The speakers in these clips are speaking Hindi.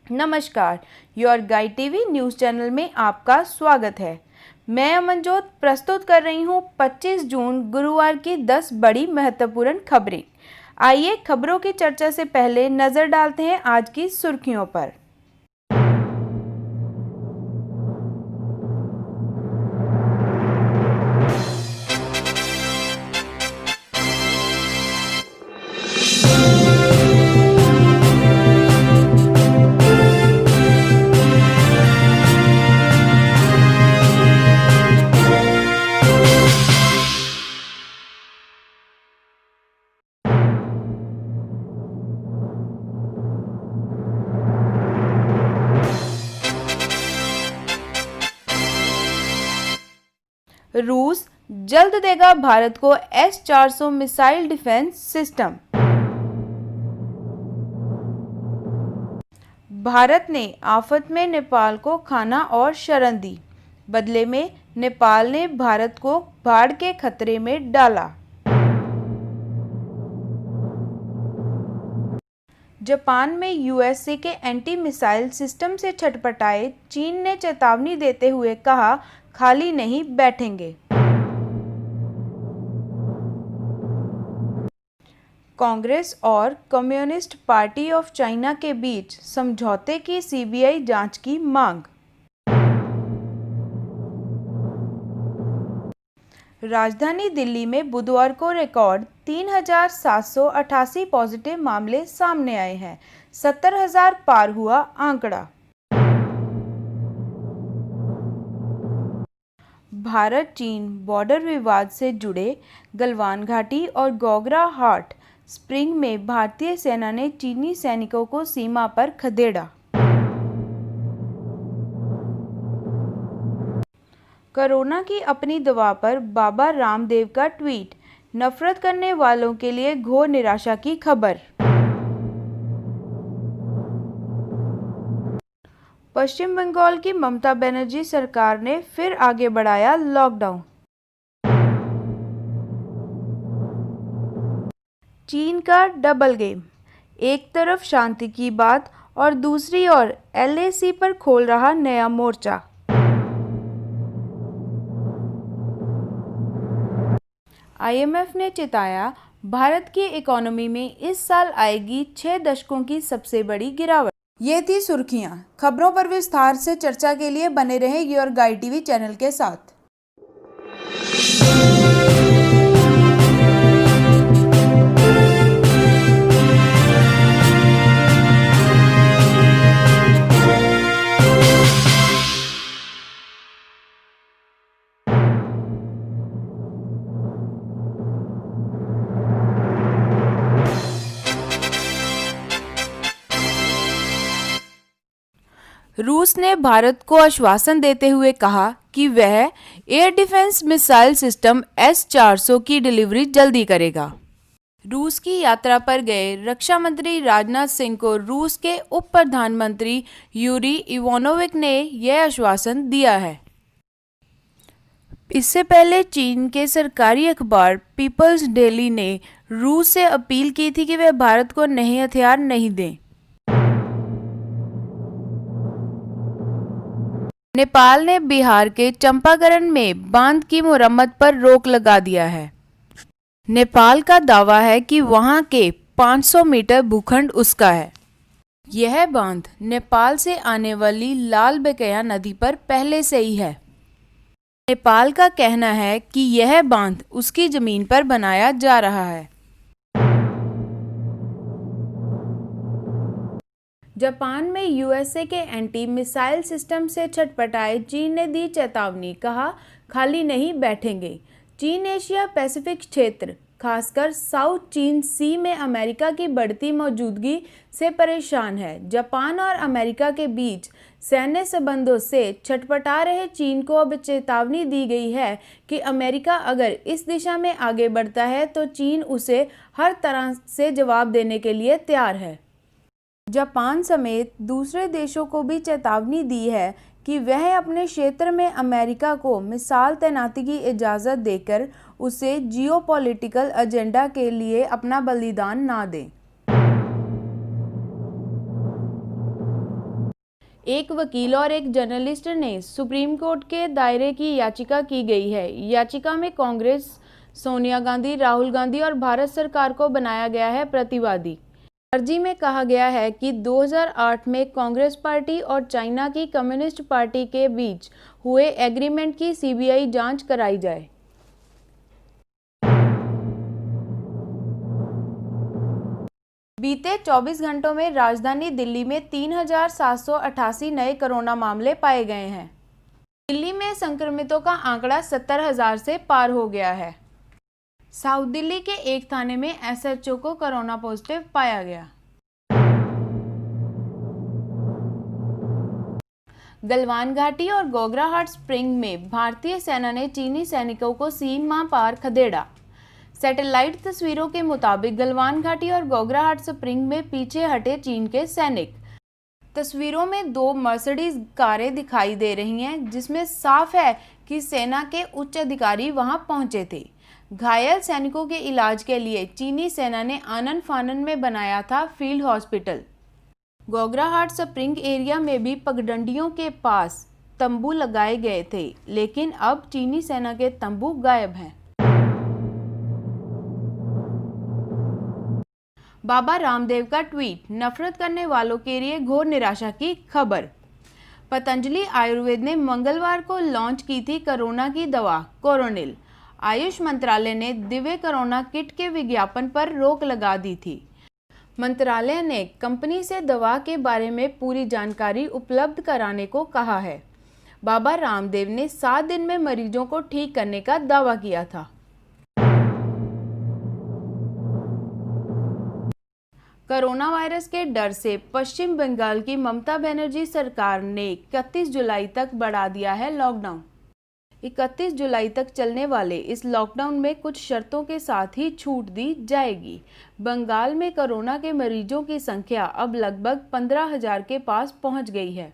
नमस्कार, your guide TV news channel में आपका स्वागत है। मैं अमनजोत प्रस्तुत कर रही हूँ 25 जून गुरुवार की 10 बड़ी महत्वपूर्ण खबरें। आइए खबरों की चर्चा से पहले नज़र डालते हैं आज की सुर्खियों पर। रूस जल्द देगा भारत को S-400 missile defence system. Bharat ने आफत में नेपाल को खाना और शरण दी। बदले में नेपाल ने भारत को बाढ़ के खतरे में डाला। जापान में यूएसए के एंटी मिसाइल सिस्टम से छटपटाए चीन ने चेतावनी देते हुए कहा, खाली नहीं बैठेंगे। कांग्रेस और कम्युनिस्ट पार्टी ऑफ चाइना के बीच समझौते की सीबीआई जांच की मांग। राजधानी दिल्ली में बुधवार को रिकॉर्ड 3,788 पॉजिटिव मामले सामने आए हैं। 70,000 पार हुआ आंकड़ा। भारत चीन बॉर्डर विवाद से जुड़े गलवान घाटी और गोगरा हॉट स्प्रिंग में भारतीय सेना ने चीनी सैनिकों को सीमा पर खदेड़ा। कोरोना की अपनी दवा पर बाबा रामदेव का ट्वीट, नफरत करने वालों के लिए घोर निराशा की खबर। पश्चिम बंगाल की ममता बनर्जी सरकार ने फिर आगे बढ़ाया लॉकडाउन। चीन का डबल गेम, एक तरफ शांति की बात और दूसरी ओर एलएसी पर खोल रहा नया मोर्चा। आईएमएफ ने चिताया, भारत की इकोनॉमी में इस साल आएगी 6 दशकों की सबसे बड़ी गिरावट। ये थी सुर्खियां। खबरों पर विस्तार से चर्चा के लिए बने रहे योर गाइड टीवी चैनल के साथ। रूस ने भारत को आश्वासन देते हुए कहा कि वह air defence missile system S-400 की डिलीवरी जल्दी करेगा। रूस की यात्रा पर गए रक्षा मंत्री राजनाथ सिंह को रूस के उप प्रधानमंत्री यूरी इवानोविक ने यह आश्वासन दिया है। इससे पहले चीन के सरकारी अखबार पीपल्स डेली ने रूस से अपील की थी कि वह भारत को नए हथियार नहीं दें। नेपाल ने बिहार के चंपारण में बांध की मुरम्मत पर रोक लगा दिया है। नेपाल का दावा है कि वहां के 500 मीटर भूखंड उसका है। यह बांध नेपाल से आने वाली लाल बकेया नदी पर पहले से ही है। नेपाल का कहना है कि यह बांध उसकी जमीन पर बनाया जा रहा है। जापान में यूएसए के एंटी मिसाइल सिस्टम से छटपटाए चीन ने दी चेतावनी, कहा खाली नहीं बैठेंगे। चीन एशिया पैसिफिक क्षेत्र खासकर साउथ चीन सी में अमेरिका की बढ़ती मौजूदगी से परेशान है। जापान और अमेरिका के बीच सैन्य संबंधों से छटपटा रहे चीन को अब चेतावनी दी गई है कि अमेरिका अगर इस दिशा में आगे बढ़ता है तो चीन उसे हर तरह से जवाब देने के लिए तैयार है। जापान समेत दूसरे देशों को भी चेतावनी दी है कि वह अपने क्षेत्र में अमेरिका को मिसाइल तैनाती की इजाज़त देकर उसे जियोपॉलिटिकल एजेंडा के लिए अपना बलिदान ना दें। एक वकील और एक जर्नलिस्ट ने सुप्रीम कोर्ट के दायरे की याचिका की गई है। याचिका में कांग्रेस, सोनिया गांधी, राहुल गांधी और भारत सरकार को बनाया गया है प्रतिवादी। अर्जी में कहा गया है कि 2008 में कांग्रेस पार्टी और चाइना की कम्युनिस्ट पार्टी के बीच हुए एग्रीमेंट की सीबीआई जांच कराई जाए। बीते 24 घंटों में राजधानी दिल्ली में 3,788 नए कोरोना मामले पाए गए हैं। दिल्ली में संक्रमितों का आंकड़ा 70,000 से पार हो गया है। साउथ दिल्ली के एक थाने में एसएचओ को कोरोना पॉजिटिव पाया गया। गलवान घाटी और गोगरा हॉट स्प्रिंग में भारतीय सेना ने चीनी सैनिकों को सीमा पार खदेड़ा। सैटेलाइट तस्वीरों के मुताबिक गलवान घाटी और गोगरा हॉट स्प्रिंग में पीछे हटे चीन के सैनिक। तस्वीरों में 2 मर्सिडीज कारें दिखाई दे रही हैं, जिसमें साफ है कि सेना के उच्च अधिकारी वहां पहुंचे थे। घायल सैनिकों के इलाज के लिए चीनी सेना ने आनन फानन में बनाया था field hospital. Gogra hot spring area में भी पगडंडियों के पास तंबू लगाए गए थे, लेकिन अब चीनी सेना के तंबू गायब हैं। बाबा रामदेव का ट्वीट, नफरत करने वालों के लिए घोर निराशा की खबर। पतंजलि आयुर्वेद ने मंगलवार को लॉन्च की थी कोरोना की दवा कोरोनिल। आयुष मंत्रालय ने दिव्य कोरोना किट के विज्ञापन पर रोक लगा दी थी। मंत्रालय ने कंपनी से दवा के बारे में पूरी जानकारी उपलब्ध कराने को कहा है। बाबा रामदेव ने 7 दिन में मरीजों को ठीक करने का दावा किया था। कोरोना वायरस के डर से पश्चिम बंगाल की ममता बनर्जी सरकार ने 31 जुलाई तक बढ़ा दिया है लॉकडाउन। 31 जुलाई तक चलने वाले इस लॉकडाउन में कुछ शर्तों के साथ ही छूट दी जाएगी। बंगाल में कोरोना के मरीजों की संख्या अब लगभग 15,000 के पास पहुंच गई है।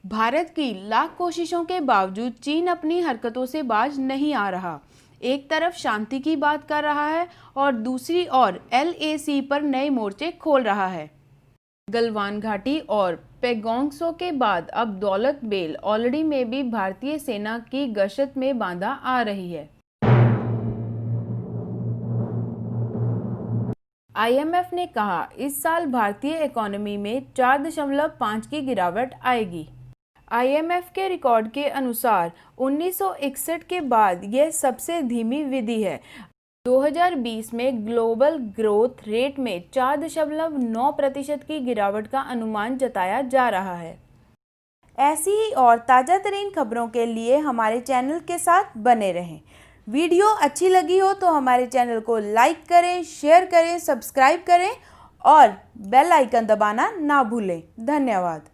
भारत की लाख कोशिशों के बावजूद चीन अपनी हरकतों से बाज नहीं आ रहा। एक तरफ शांति की बात कर रहा है और दूसरी ओर LAC पर नए मोर्चे खोल रहा है। गलवान घाटी और पेगोंगसो के बाद अब दौलत बेल ऑलरेडी में भी भारतीय सेना की गश्त में बांधा आ रही है। IMF ने कहा इस साल भारतीय इकोनॉमी में 4.5 की गिरावट आएगी। IMF के रिकॉर्ड के अनुसार 1961 के बाद यह सबसे धीमी वृद्धि है। 2020 में ग्लोबल ग्रोथ रेट में 4.9% की गिरावट का अनुमान जताया जा रहा है। ऐसी ही और ताज़ा तरीन खबरों के लिए हमारे चैनल के साथ बने रहें। वीडियो अच्छी लगी हो तो हमारे चैनल को लाइक करें, शेयर करें, सब्सक्राइब करें और बेल आइकन दबाना ना भूलें। धन्यवाद।